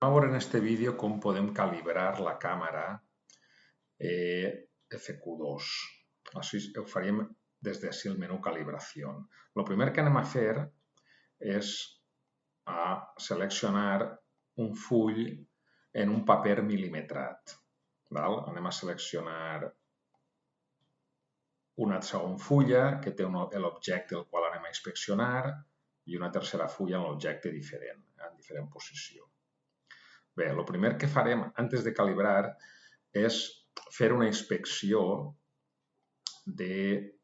Vamos a ver en este vídeo cómo podemos calibrar la cámara FQ2. Així ho faríem des d'ací el menú calibració. El primer que anem a fer és a seleccionar un full en un paper mil·limetrat. Anem a seleccionar una segona fulla que té l'objecte el qual anem a inspeccionar i una tercera fulla en l'objecte diferent, en diferent posició. Bé, el primer que farem antes de calibrar és fer una inspecció de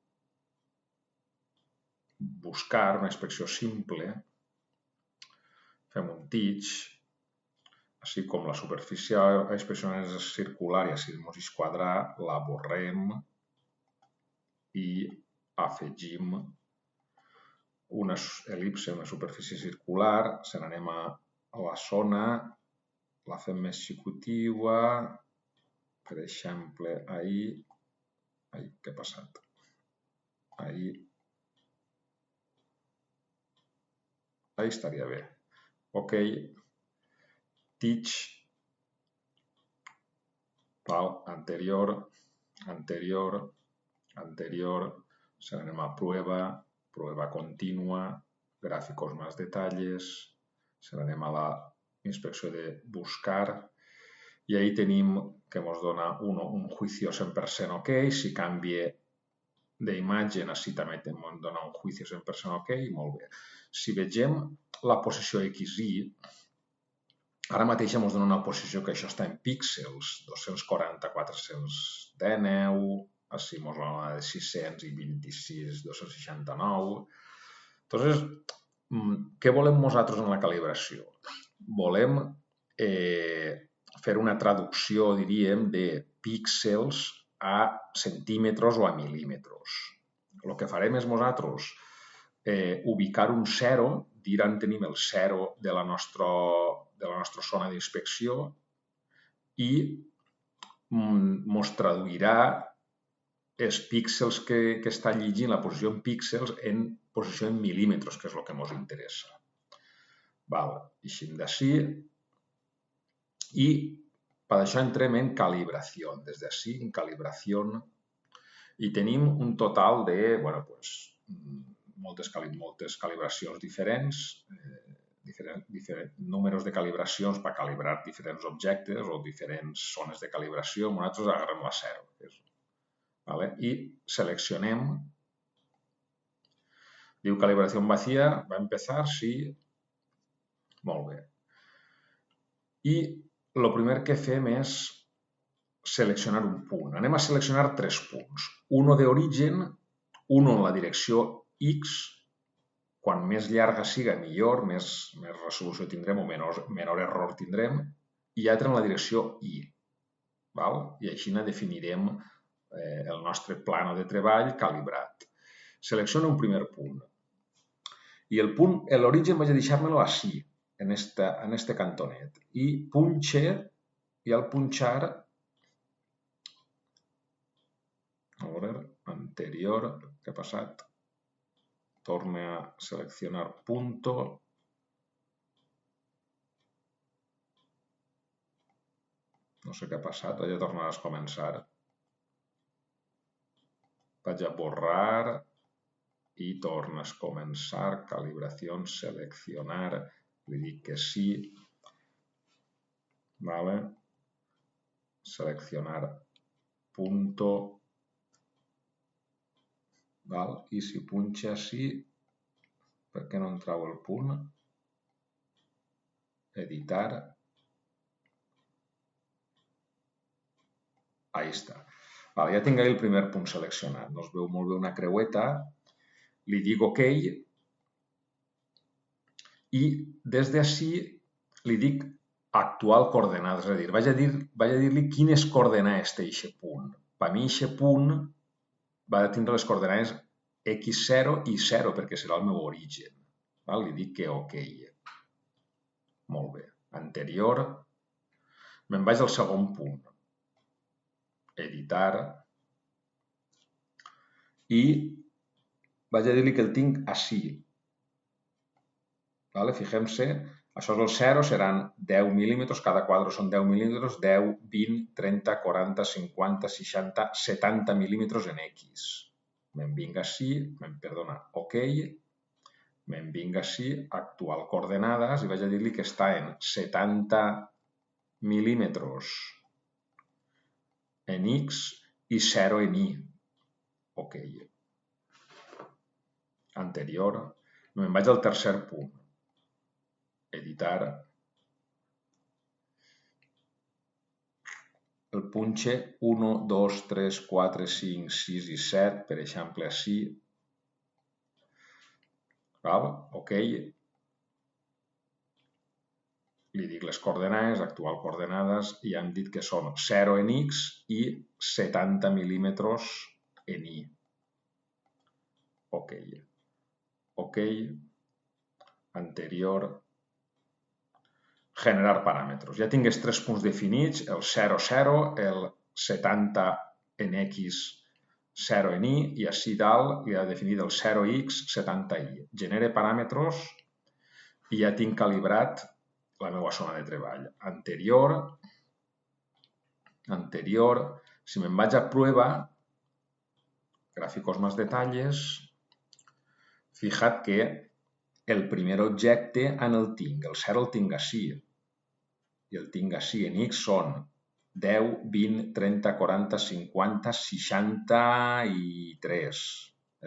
buscar, una inspecció simple. Fem un tig, així com la superfície a inspeccionar és circular i així ens quadrar, la borrem i afegim una el·lipse, una superfície circular, se n'anem a la zona, la fem més xicotiua, per exemple, ahir, què ha passat? Ahir estaria bé. Ok, tig, anterior, se n'anem a prueba, prueba continua, gráficos más detalles, se n'anem a la inspecció de buscar i ahí tenim que ens dona un juicio 100% ok, si canvia d'imatge, així també ens dona un juicio 100% ok, molt bé. Si vegem la posició XY, ara mateix ens dona una posició que això està en píxels, 240, 419, així ens dona de 626, 269. Entonces, què volem nosaltres en la calibració? Volem fer una traducció, diríem, de píxels a centímetres o a mil·límetres. El que farem és nosaltres ubicar un 0, dir on tenim el 0 de la nostra zona d'inspecció i ens traduirà els píxels que està llegint, la posició en píxels, en posició en mil·límetres, que és el que ens interessa. Eixim d'ací i per això entrem en calibració. Des d'ací, en calibració, i tenim un total de moltes calibracions diferents, diferents números de calibracions per calibrar diferents objectes o diferents zones de calibració. Nosaltres agarrem la 0. I seleccionem, diu calibració vacía, va empezar, sí, molt bé. I el primer que fem és seleccionar un punt. Anem a seleccionar 3 punts. Un d'origen, un en la direcció X, quan més llarga siga millor, més resolució tindrem o menor error tindrem, i altre en la direcció Y. I així definirem el nostre plano de treball calibrat. Selecciono un primer punt. I l'origen vaig a deixar-me-lo així, en este cantonet. I punxe, i al punxar, a veure, anterior, què ha passat? Torne a seleccionar punto. No sé què ha passat, vaig a tornar a començar. Vaig a borrar i tornes a començar, calibració, seleccionar, li dic que sí, seleccionar punto, i si punxa així, per què no em trau el punt? Editar. Ahí està. Ja tinc el primer punt seleccionat. Es veu molt bé una creueta. Li dic OK i des d'ací li dic actual coordenades. És a dir, vaig a dir-li quines coordenades té aquest punt. Per mi aquest punt va tindre les coordenades X0 i 0 perquè serà el meu origen. Li dic que OK. Molt bé. Anterior. Me'n vaig al segon punt. Editar. I vaig a dir-li que el tinc així. Fixem-se, Això és el 0, seran 10 mil·límetres, cada quadre són 10 mil·límetres, 10, 20, 30, 40, 50, 60, 70 mil·límetres en X. Me'n vinc així, perdona, OK, me'n vinc així, actual coordenades, i vaig a dir-li que està en 70 mil·límetres en X i 0 en Y. OK. Anterior. Me'n vaig al tercer punt. Editar. El punxe 1, 2, 3, 4, 5, 6 i 7, per exemple, així. Val? OK. Li dic les coordenades, actual coordenades, i hem dit que són 0 en X i 70 mil·límetres en Y. OK. OK. Anterior. Generar paràmetres. Ja tinc els 3 punts definits, el 0, 0, el 70 en X, 0 en Y, i així dalt li he definit el 0x, 70y. Genere paràmetres i ja tinc calibrat la meva zona de treball. Anterior, si me'n vaig a prueba, gráficos más detalles, fija't que el primer objecte en el tinc, el 0 el tinc així, i el tinc així, en X són 10, 20, 30, 40, 50, 63,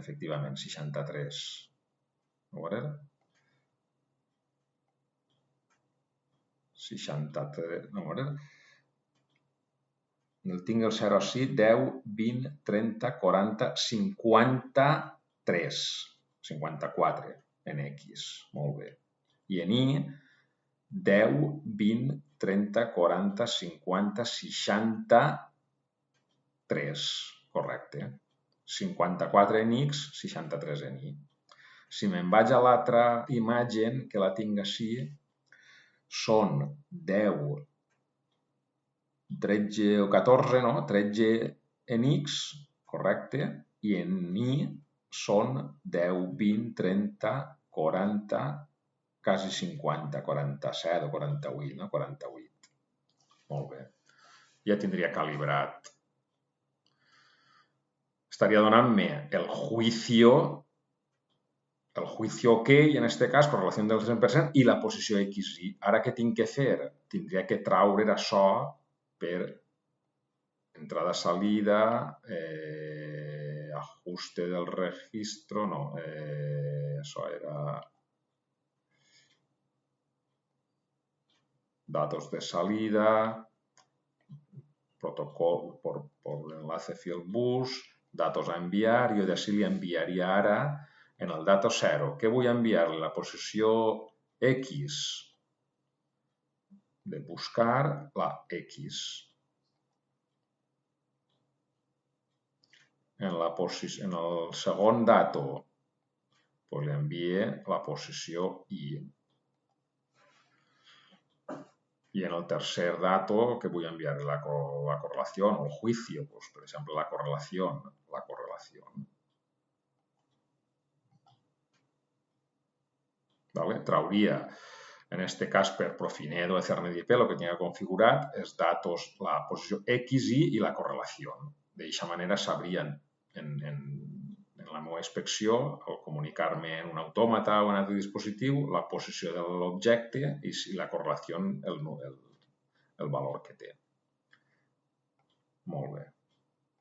efectivament, 63. A veure? 63, a veure? El tinc el 0 així, 10, 20, 30, 40, 53, 54 en X, molt bé. I en Y, 10, 20, 30, 40, 50, 63, correcte. 54 en X, 63 en Y. Si me'n vaig a l'altra imatge, que la tinc així, són 10, 13 o 14, no? 13 en X, correcte, i en Y són 10, 20, 30, 40, quasi 50, 47 o 48, no? 48. Molt bé. Ja tindria calibrat. Estaria donant-me el juicio OK, en aquest cas, correlació del 100%, i la posició XY. Ara què tinc que fer? Tindria que traure això per entrada-salida, ajuste del registro, no, això era datos de salida, protocolo por enlace Fieldbus, datos a enviar, jo d'ací li enviaria ara en el dato 0. Què vull enviar-li? La posició X de buscar la X. En el segon dato li envie la posició Y. Y en el tercer dato, que voy a enviar la correlación o el juicio, pues, por ejemplo, la correlación. ¿Vale? Trauria, en este cas, per Profinedo Ethernet-IP, el que tenia configurat és datos, la posició XY i la correlació. D'aquesta manera sabrien en la meva inspecció, al comunicar-me en un autòmata o en un altre dispositiu, la posició de l'objecte i la correlació, el valor que té. Molt bé.